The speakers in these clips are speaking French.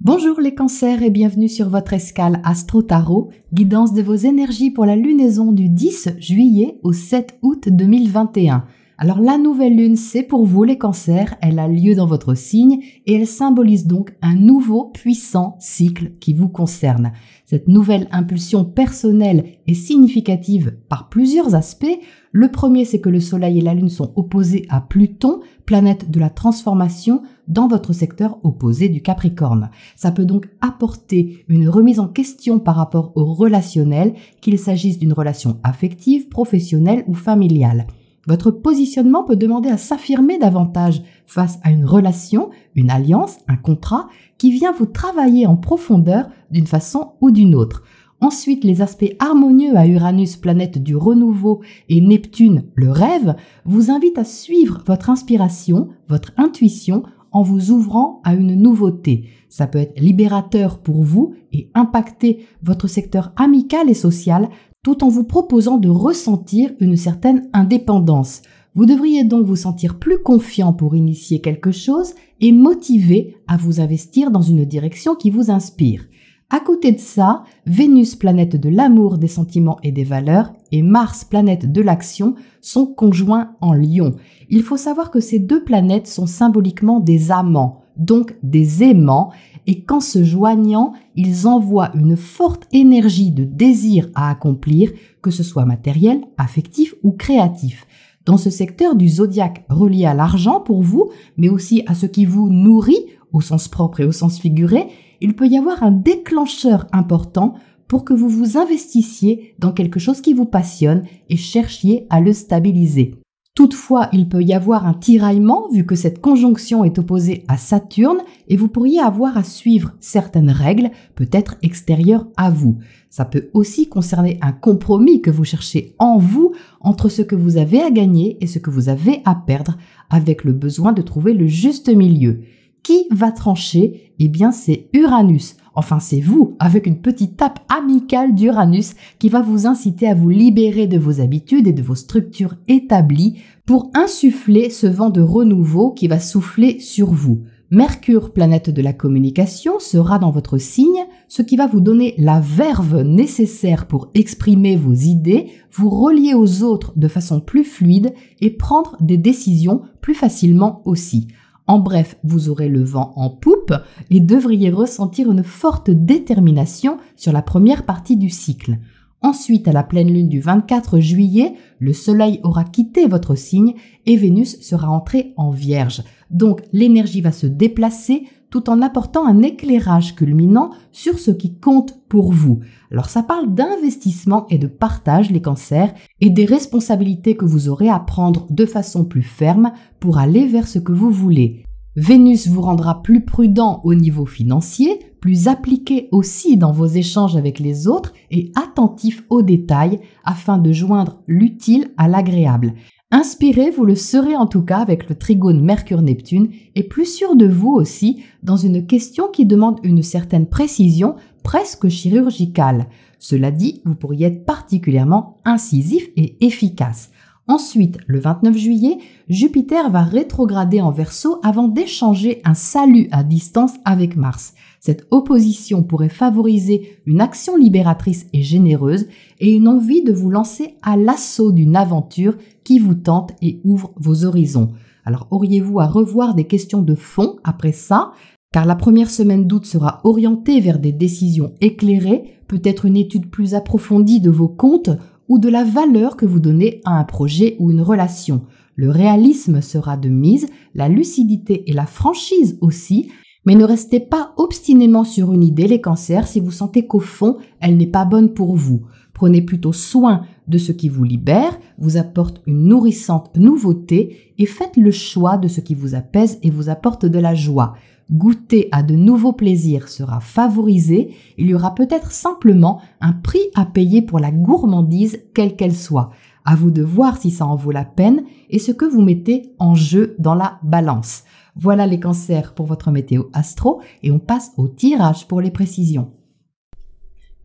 Bonjour les cancers et bienvenue sur votre escale Astro Tarot, guidance de vos énergies pour la lunaison du 10 juillet au 7 août 2021. Alors la nouvelle lune, c'est pour vous les cancers, elle a lieu dans votre signe et elle symbolise donc un nouveau puissant cycle qui vous concerne. Cette nouvelle impulsion personnelle est significative par plusieurs aspects. Le premier, c'est que le soleil et la lune sont opposés à Pluton, planète de la transformation, dans votre secteur opposé du Capricorne. Ça peut donc apporter une remise en question par rapport au relationnel, qu'il s'agisse d'une relation affective, professionnelle ou familiale. Votre positionnement peut demander à s'affirmer davantage face à une relation, une alliance, un contrat qui vient vous travailler en profondeur d'une façon ou d'une autre. Ensuite, les aspects harmonieux à Uranus, planète du renouveau, et Neptune, le rêve, vous invitent à suivre votre inspiration, votre intuition, en vous ouvrant à une nouveauté. Ça peut être libérateur pour vous et impacter votre secteur amical et social tout en vous proposant de ressentir une certaine indépendance. Vous devriez donc vous sentir plus confiant pour initier quelque chose et motivé à vous investir dans une direction qui vous inspire. À côté de ça, Vénus, planète de l'amour, des sentiments et des valeurs, et Mars, planète de l'action, sont conjoints en Lion. Il faut savoir que ces deux planètes sont symboliquement des amants, donc des aimants, et qu'en se joignant, ils envoient une forte énergie de désir à accomplir, que ce soit matériel, affectif ou créatif. Dans ce secteur du zodiaque relié à l'argent pour vous, mais aussi à ce qui vous nourrit, au sens propre et au sens figuré, il peut y avoir un déclencheur important pour que vous vous investissiez dans quelque chose qui vous passionne et cherchiez à le stabiliser. Toutefois, il peut y avoir un tiraillement vu que cette conjonction est opposée à Saturne et vous pourriez avoir à suivre certaines règles, peut-être extérieures à vous. Ça peut aussi concerner un compromis que vous cherchez en vous entre ce que vous avez à gagner et ce que vous avez à perdre, avec le besoin de trouver le juste milieu. Qui va trancher? Eh bien, c'est Uranus. Enfin, c'est vous, avec une petite tape amicale d'Uranus qui va vous inciter à vous libérer de vos habitudes et de vos structures établies pour insuffler ce vent de renouveau qui va souffler sur vous. Mercure, planète de la communication, sera dans votre signe, ce qui va vous donner la verve nécessaire pour exprimer vos idées, vous relier aux autres de façon plus fluide et prendre des décisions plus facilement aussi. En bref, vous aurez le vent en poupe et devriez ressentir une forte détermination sur la première partie du cycle. Ensuite, à la pleine lune du 24 juillet, le soleil aura quitté votre signe et Vénus sera entrée en Vierge. Donc, l'énergie va se déplacer tout en apportant un éclairage culminant sur ce qui compte pour vous. Alors, ça parle d'investissement et de partage, les cancers, et des responsabilités que vous aurez à prendre de façon plus ferme pour aller vers ce que vous voulez. Vénus vous rendra plus prudent au niveau financier, plus appliqué aussi dans vos échanges avec les autres et attentif aux détails afin de joindre l'utile à l'agréable. Inspiré, vous le serez en tout cas avec le trigone Mercure-Neptune et plus sûr de vous aussi dans une question qui demande une certaine précision presque chirurgicale. Cela dit, vous pourriez être particulièrement incisif et efficace. Ensuite, le 29 juillet, Jupiter va rétrograder en Verseau avant d'échanger un salut à distance avec Mars. Cette opposition pourrait favoriser une action libératrice et généreuse et une envie de vous lancer à l'assaut d'une aventure qui vous tente et ouvre vos horizons. Alors, auriez-vous à revoir des questions de fond après ça? Car la première semaine d'août sera orientée vers des décisions éclairées, peut-être une étude plus approfondie de vos comptes ou de la valeur que vous donnez à un projet ou une relation. Le réalisme sera de mise, la lucidité et la franchise aussi, mais ne restez pas obstinément sur une idée, les cancers, si vous sentez qu'au fond, elle n'est pas bonne pour vous. Prenez plutôt soin de ce qui vous libère, vous apporte une nourrissante nouveauté et faites le choix de ce qui vous apaise et vous apporte de la joie. Goûter à de nouveaux plaisirs sera favorisé, il y aura peut-être simplement un prix à payer pour la gourmandise quelle qu'elle soit. À vous de voir si ça en vaut la peine et ce que vous mettez en jeu dans la balance. Voilà les cancers pour votre météo astro et on passe au tirage pour les précisions.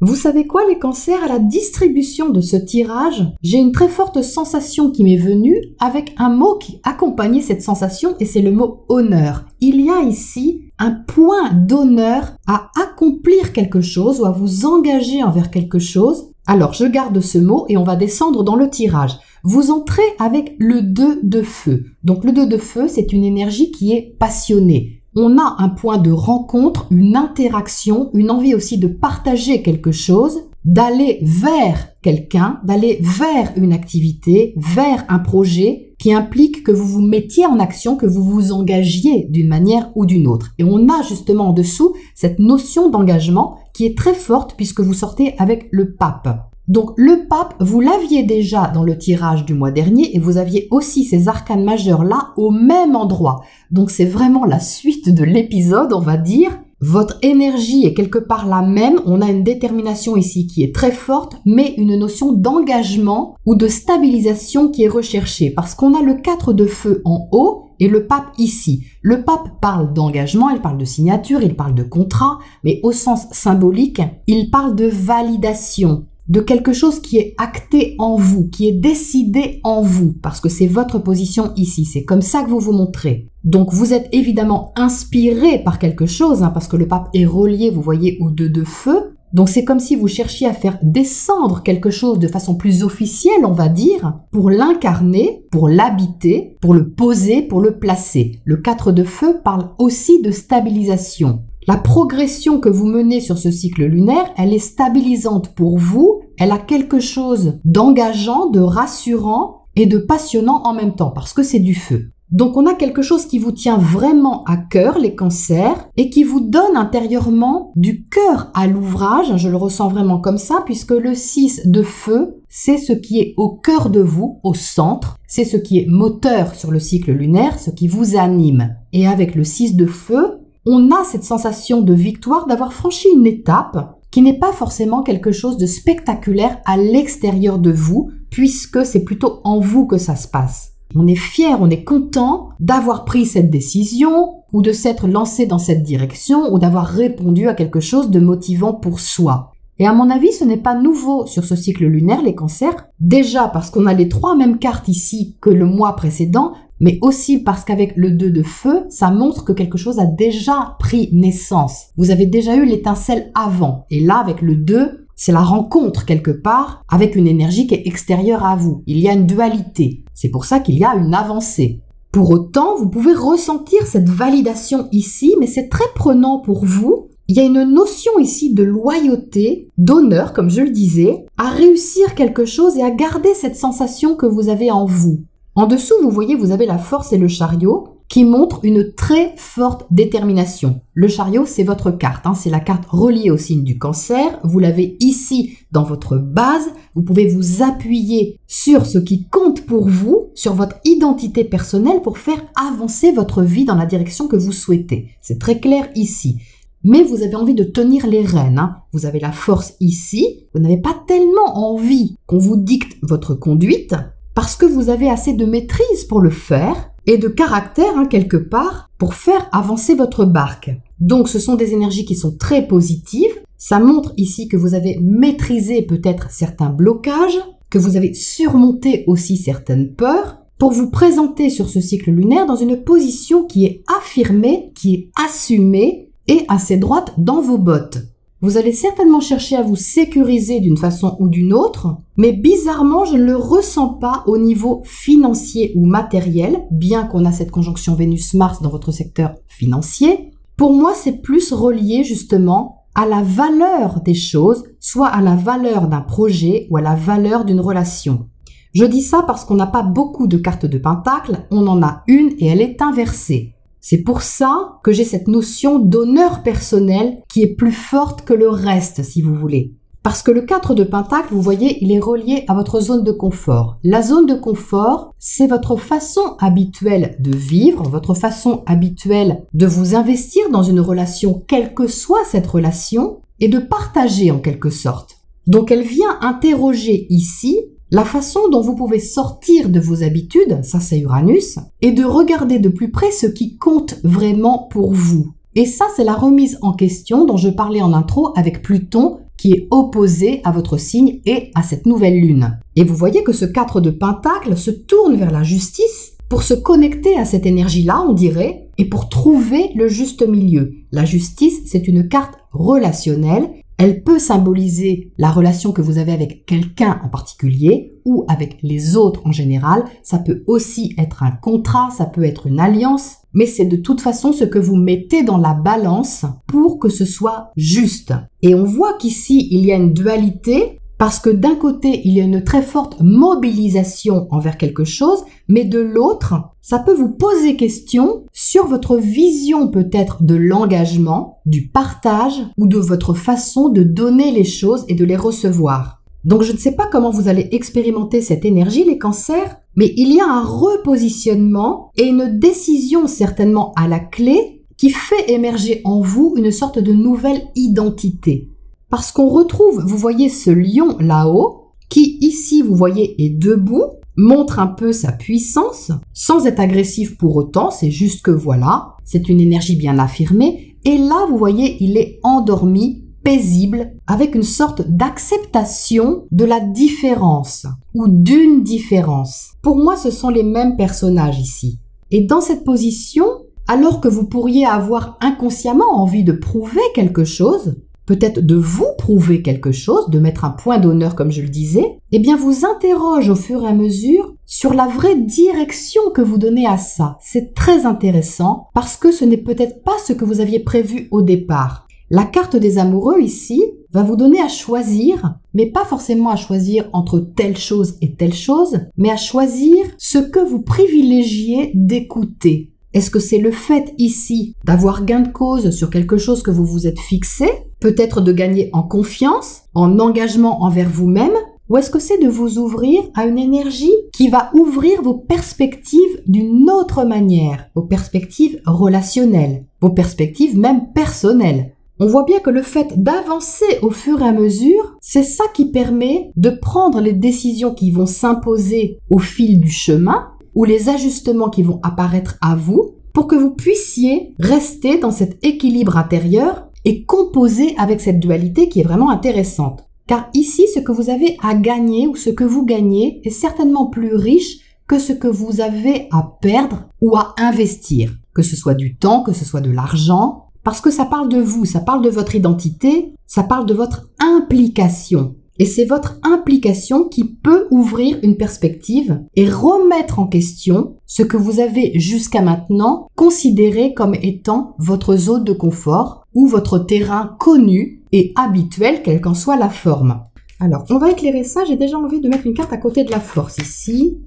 Vous savez quoi les cancers, à la distribution de ce tirage, j'ai une très forte sensation qui m'est venue avec un mot qui accompagnait cette sensation et c'est le mot honneur. Il y a ici un point d'honneur à accomplir quelque chose ou à vous engager envers quelque chose. Alors je garde ce mot et on va descendre dans le tirage. Vous entrez avec le 2 de feu. Donc le 2 de feu, c'est une énergie qui est passionnée. On a un point de rencontre, une interaction, une envie aussi de partager quelque chose, d'aller vers quelqu'un, d'aller vers une activité, vers un projet qui implique que vous vous mettiez en action, que vous vous engagiez d'une manière ou d'une autre. Et on a justement en dessous cette notion d'engagement qui est très forte puisque vous sortez avec le pape. Donc le pape, vous l'aviez déjà dans le tirage du mois dernier et vous aviez aussi ces arcanes majeures là au même endroit. Donc c'est vraiment la suite de l'épisode, on va dire. Votre énergie est quelque part la même, on a une détermination ici qui est très forte, mais une notion d'engagement ou de stabilisation qui est recherchée parce qu'on a le 4 de feu en haut et le pape ici. Le pape parle d'engagement, il parle de signature, il parle de contrat, mais au sens symbolique, il parle de validation, de quelque chose qui est acté en vous, qui est décidé en vous, parce que c'est votre position ici, c'est comme ça que vous vous montrez. Donc vous êtes évidemment inspiré par quelque chose, parce que le pape est relié, vous voyez, au 2 de feu. Donc c'est comme si vous cherchiez à faire descendre quelque chose de façon plus officielle, on va dire, pour l'incarner, pour l'habiter, pour le poser, pour le placer. Le 4 de feu parle aussi de stabilisation. La progression que vous menez sur ce cycle lunaire, elle est stabilisante pour vous, elle a quelque chose d'engageant, de rassurant et de passionnant en même temps, parce que c'est du feu. Donc on a quelque chose qui vous tient vraiment à cœur, les cancers, et qui vous donne intérieurement du cœur à l'ouvrage, je le ressens vraiment comme ça, puisque le 6 de feu, c'est ce qui est au cœur de vous, au centre, c'est ce qui est moteur sur le cycle lunaire, ce qui vous anime. Et avec le 6 de feu, on a cette sensation de victoire, d'avoir franchi une étape qui n'est pas forcément quelque chose de spectaculaire à l'extérieur de vous, puisque c'est plutôt en vous que ça se passe. On est fier, on est content d'avoir pris cette décision ou de s'être lancé dans cette direction ou d'avoir répondu à quelque chose de motivant pour soi. Et à mon avis, ce n'est pas nouveau sur ce cycle lunaire, les cancers, déjà parce qu'on a les 3 mêmes cartes ici que le mois précédent, mais aussi parce qu'avec le 2 de feu, ça montre que quelque chose a déjà pris naissance. Vous avez déjà eu l'étincelle avant. Et là, avec le 2, c'est la rencontre quelque part avec une énergie qui est extérieure à vous. Il y a une dualité. C'est pour ça qu'il y a une avancée. Pour autant, vous pouvez ressentir cette validation ici, mais c'est très prenant pour vous. Il y a une notion ici de loyauté, d'honneur, comme je le disais, à réussir quelque chose et à garder cette sensation que vous avez en vous. En dessous, vous voyez, vous avez la force et le chariot qui montrent une très forte détermination. Le chariot, c'est votre carte, c'est la carte reliée au signe du cancer. Vous l'avez ici dans votre base. Vous pouvez vous appuyer sur ce qui compte pour vous, sur votre identité personnelle pour faire avancer votre vie dans la direction que vous souhaitez. C'est très clair ici. Mais vous avez envie de tenir les rênes. Vous avez la force ici. Vous n'avez pas tellement envie qu'on vous dicte votre conduite, parce que vous avez assez de maîtrise pour le faire et de caractère, quelque part, pour faire avancer votre barque. Donc ce sont des énergies qui sont très positives. Ça montre ici que vous avez maîtrisé peut-être certains blocages, que vous avez surmonté aussi certaines peurs, pour vous présenter sur ce cycle lunaire dans une position qui est affirmée, qui est assumée et assez droite dans vos bottes. Vous allez certainement chercher à vous sécuriser d'une façon ou d'une autre, mais bizarrement, je ne le ressens pas au niveau financier ou matériel, bien qu'on a cette conjonction Vénus-Mars dans votre secteur financier. Pour moi, c'est plus relié justement à la valeur des choses, soit à la valeur d'un projet ou à la valeur d'une relation. Je dis ça parce qu'on n'a pas beaucoup de cartes de pentacle, on en a une et elle est inversée. C'est pour ça que j'ai cette notion d'honneur personnel qui est plus forte que le reste, si vous voulez. Parce que le 4 de pentacle, vous voyez, il est relié à votre zone de confort. La zone de confort, c'est votre façon habituelle de vivre, votre façon habituelle de vous investir dans une relation, quelle que soit cette relation, et de partager en quelque sorte. Donc elle vient interroger ici la façon dont vous pouvez sortir de vos habitudes, ça c'est Uranus, et de regarder de plus près ce qui compte vraiment pour vous. Et ça c'est la remise en question dont je parlais en intro avec Pluton, qui est opposé à votre signe et à cette nouvelle lune. Et vous voyez que ce 4 de Pentacle se tourne vers la justice pour se connecter à cette énergie-là, on dirait, et pour trouver le juste milieu. La justice, c'est une carte relationnelle. Elle peut symboliser la relation que vous avez avec quelqu'un en particulier ou avec les autres en général. Ça peut aussi être un contrat, ça peut être une alliance, mais c'est de toute façon ce que vous mettez dans la balance pour que ce soit juste. Et on voit qu'ici, il y a une dualité parce que d'un côté, il y a une très forte mobilisation envers quelque chose, mais de l'autre, ça peut vous poser question sur votre vision peut-être de l'engagement, du partage ou de votre façon de donner les choses et de les recevoir. Donc je ne sais pas comment vous allez expérimenter cette énergie, les cancers, mais il y a un repositionnement et une décision certainement à la clé qui fait émerger en vous une sorte de nouvelle identité. Parce qu'on retrouve, vous voyez ce lion là-haut, qui ici, vous voyez, est debout, montre un peu sa puissance, sans être agressif pour autant, c'est juste que voilà, c'est une énergie bien affirmée. Et là, vous voyez, il est endormi, paisible, avec une sorte d'acceptation de la différence, ou d'une différence. Pour moi, ce sont les mêmes personnages ici. Et dans cette position, alors que vous pourriez avoir inconsciemment envie de prouver quelque chose, peut-être de vous prouver quelque chose, de mettre un point d'honneur comme je le disais, eh bien vous interroge au fur et à mesure sur la vraie direction que vous donnez à ça. C'est très intéressant parce que ce n'est peut-être pas ce que vous aviez prévu au départ. La carte des amoureux ici va vous donner à choisir, mais pas forcément à choisir entre telle chose et telle chose, mais à choisir ce que vous privilégiez d'écouter. Est-ce que c'est le fait ici d'avoir gain de cause sur quelque chose que vous vous êtes fixé, peut-être de gagner en confiance, en engagement envers vous-même, ou est-ce que c'est de vous ouvrir à une énergie qui va ouvrir vos perspectives d'une autre manière, vos perspectives relationnelles, vos perspectives même personnelles? On voit bien que le fait d'avancer au fur et à mesure, c'est ça qui permet de prendre les décisions qui vont s'imposer au fil du chemin, ou les ajustements qui vont apparaître à vous pour que vous puissiez rester dans cet équilibre intérieur et composer avec cette dualité qui est vraiment intéressante. Car ici, ce que vous avez à gagner ou ce que vous gagnez est certainement plus riche que ce que vous avez à perdre ou à investir. Que ce soit du temps, que ce soit de l'argent, parce que ça parle de vous, ça parle de votre identité, ça parle de votre implication. Et c'est votre implication qui peut ouvrir une perspective et remettre en question ce que vous avez jusqu'à maintenant considéré comme étant votre zone de confort ou votre terrain connu et habituel, quelle qu'en soit la forme. Alors, on va éclairer ça. J'ai déjà envie de mettre une carte à côté de la force ici.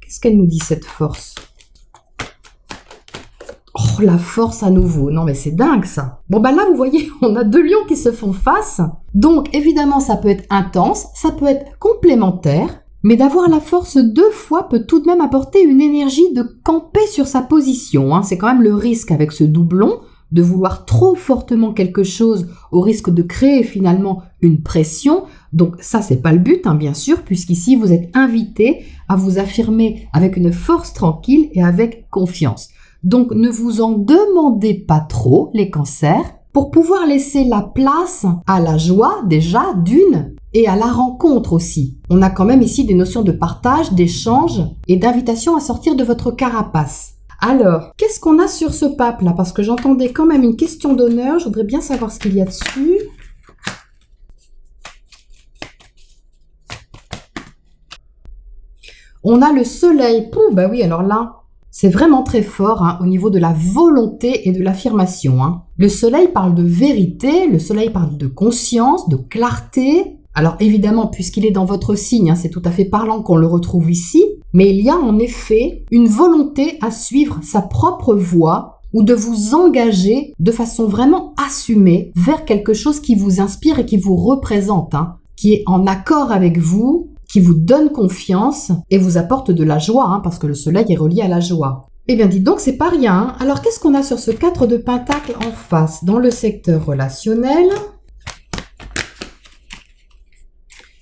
Qu'est-ce qu'elle nous dit, cette force ? Oh, la force à nouveau. Non, mais c'est dingue, ça. Bon, bah là, vous voyez, on a deux lions qui se font face. Donc, évidemment, ça peut être intense, ça peut être complémentaire, mais d'avoir la force deux fois peut tout de même apporter une énergie de camper sur sa position. C'est quand même le risque avec ce doublon, de vouloir trop fortement quelque chose au risque de créer finalement une pression. Donc ça, c'est pas le but, bien sûr, puisqu'ici, vous êtes invité à vous affirmer avec une force tranquille et avec confiance. Donc, ne vous en demandez pas trop, les cancers, pour pouvoir laisser la place à la joie, déjà, d'une, et à la rencontre aussi. On a quand même ici des notions de partage, d'échange et d'invitation à sortir de votre carapace. Alors, qu'est-ce qu'on a sur ce pape là? Parce que j'entendais quand même une question d'honneur, je voudrais bien savoir ce qu'il y a dessus. On a le soleil. Pouh, bah oui, alors là, c'est vraiment très fort au niveau de la volonté et de l'affirmation. Le soleil parle de vérité, le soleil parle de conscience, de clarté. Alors évidemment, puisqu'il est dans votre signe, c'est tout à fait parlant qu'on le retrouve ici, mais il y a en effet une volonté à suivre sa propre voie ou de vous engager de façon vraiment assumée vers quelque chose qui vous inspire et qui vous représente, qui est en accord avec vous, qui vous donne confiance et vous apporte de la joie, parce que le soleil est relié à la joie. Eh bien, dites donc, c'est pas rien. Alors, qu'est-ce qu'on a sur ce 4 de Pentacle en face? Dans le secteur relationnel,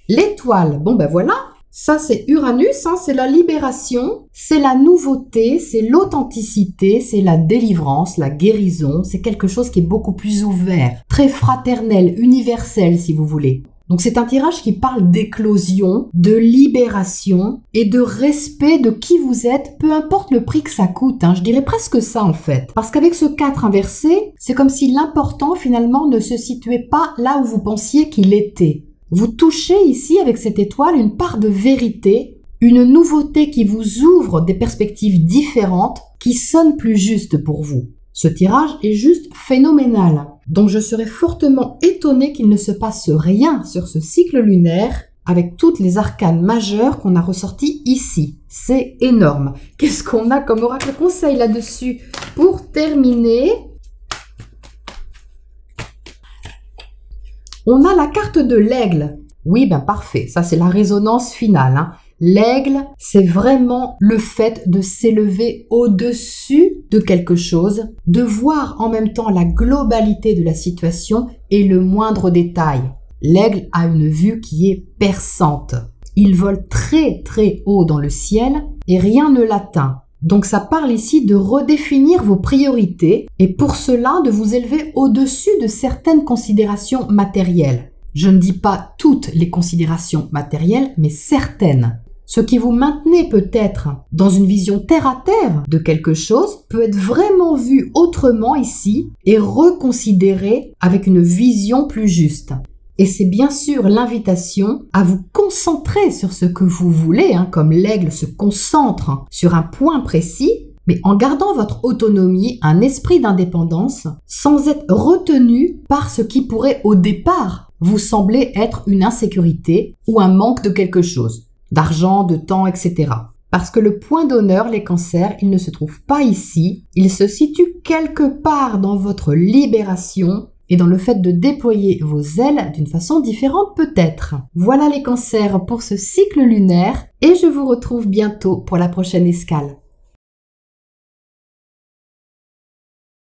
l'étoile. Bon, ben voilà, Ça, c'est Uranus, hein, c'est la libération, c'est la nouveauté, c'est l'authenticité, c'est la délivrance, la guérison. C'est quelque chose qui est beaucoup plus ouvert, très fraternel, universel, si vous voulez. Donc c'est un tirage qui parle d'éclosion, de libération et de respect de qui vous êtes, peu importe le prix que ça coûte. Je dirais presque ça en fait. Parce qu'avec ce 4 inversé, c'est comme si l'important finalement ne se situait pas là où vous pensiez qu'il était. Vous touchez ici avec cette étoile une part de vérité, une nouveauté qui vous ouvre des perspectives différentes qui sonnent plus justes pour vous. Ce tirage est juste phénoménal. Donc je serais fortement étonnée qu'il ne se passe rien sur ce cycle lunaire avec toutes les arcanes majeures qu'on a ressorties ici. C'est énorme. Qu'est-ce qu'on a comme oracle conseil là-dessus? Pour terminer, on a la carte de l'aigle. Oui, ben parfait. Ça, c'est la résonance finale. L'aigle, c'est vraiment le fait de s'élever au-dessus de quelque chose, de voir en même temps la globalité de la situation et le moindre détail. L'aigle a une vue qui est perçante. Il vole très très haut dans le ciel et rien ne l'atteint. Donc ça parle ici de redéfinir vos priorités et pour cela de vous élever au-dessus de certaines considérations matérielles. Je ne dis pas toutes les considérations matérielles, mais certaines. Ce qui vous maintenait peut-être dans une vision terre à terre de quelque chose peut être vraiment vu autrement ici et reconsidéré avec une vision plus juste. Et c'est bien sûr l'invitation à vous concentrer sur ce que vous voulez, comme l'aigle se concentre sur un point précis, mais en gardant votre autonomie, un esprit d'indépendance, sans être retenu par ce qui pourrait au départ vous sembler être une insécurité ou un manque de quelque chose. D'argent, de temps, etc. Parce que le point d'honneur, les cancers, il ne se trouve pas ici, il se situe quelque part dans votre libération et dans le fait de déployer vos ailes d'une façon différente peut-être. Voilà les cancers pour ce cycle lunaire et je vous retrouve bientôt pour la prochaine escale.